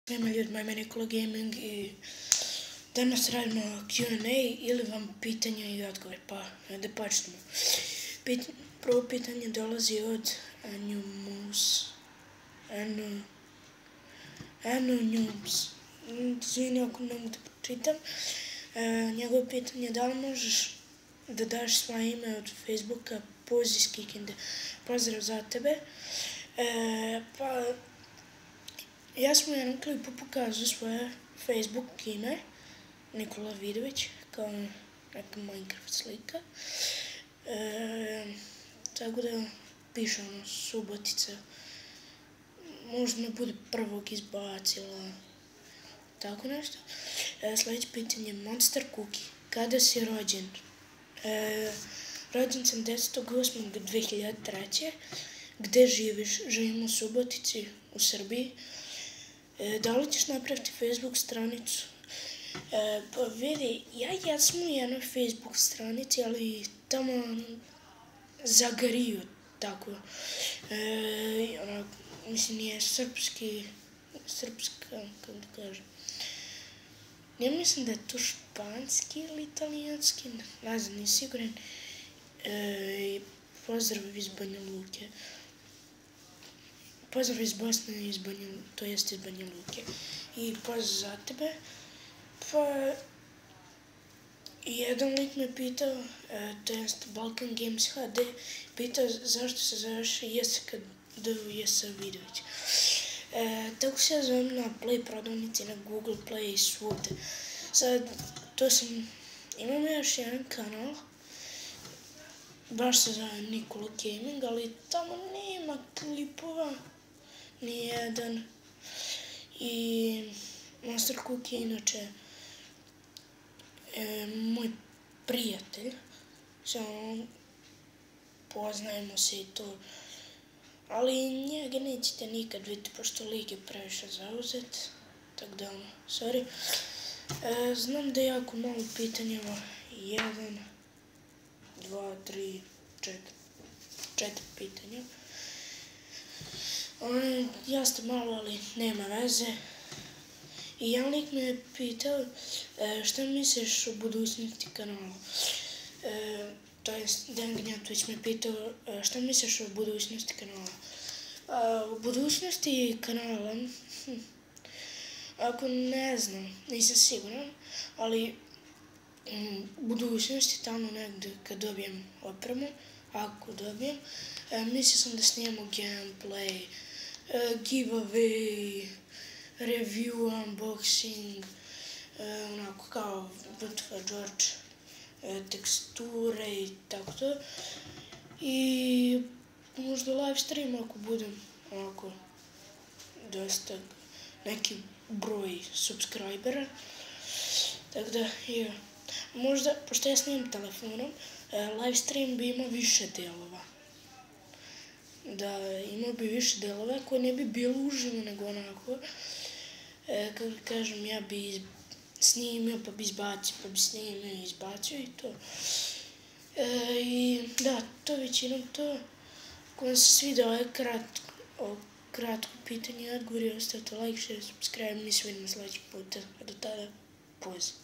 Svima ljudima, ime je Nikola Gaming i danas radimo Q&A ili vam pitanja i odgovore, pa da počnemo. Prvo pitanje dolazi od Anonymous. Izvini ako ne mogu da pročitam. Njegovo pitanje je da li možeš da daš svoje ime od Facebooka, Puzi iz Kikinde. Pozdrav za tebe. Pa ja sam u jednom klipu pokazao svoje Facebook ime, Nikola Vidović, kao neka Minecraft slika. Tako da piše Subotica. Možda ne bude prvog izbacila, tako nešto. Sljedeće pitanje je Monster Cookie. Kada si rođen? Rođen sam 10.8.2003. Gde živiš? Živim u Subotici, u Srbiji. Da li ćeš napraviti Facebook stranicu? Pa vidi, ja jesam u jednoj Facebook stranici, ali tamo zagario, tako. Mislim, nije srpska, kako da kažem. Ja mislim da je to španski ili italijanski, ne znam, nisam siguran. Pozdrav iz Banja Luke. Pozdrav iz Bosne, to jest iz Banja Luke. I pozdrav za tebe. Pa, jedan lik me pitao, to jest Balkan Games HD, pitao zašto se zoveš Jesa Vidović. Tako se ja zovem na Play prodavnici, na Google Play i svugde. Sad, imam još jedan kanal, baš se zove Nikola Gaming, ali tamo nema klipova, nijedan. I Monster Cookie je inače moj prijatelj, samo poznajemo se i to, ali njega nećete nikad vidjeti, pošto lik je previše zauzet, tako da sorry. Znam da je jako malo pitanja, 1, 2, 3, 4 pitanja. Jeste malo, ali nema veze. I jedan lik me je pitao šta misliš o budućnosti kanala. To je Dejan Gnjatović me pitao šta misliš o budućnosti kanala. U budućnosti kanala, ako ne znam, nisam siguran, ali u budućnosti tamo negdje kad dobijem opremu, ako dobijem, mislio sam da snijemo gameplay, giveaway, review, unboxing, onako kao Vrtva George, teksture i tako to. I možda live stream ako budem onako dosta neki broj subscribera. Tako da, možda, pošto ja snimam telefonom, live stream bi imao više delova. Da, imao bi više delova koje ne bi bilo uživo, nego onako, kako kažem, ja bi snimio pa bi izbacio, pa bi snimio i izbacio i to. I da, to je većinom to. Ako vam se sviđa kratko pitanje i odgovor, ostavite like, share, subscribe, mi se vidimo sljedeći puta. Do tada, pozdrav.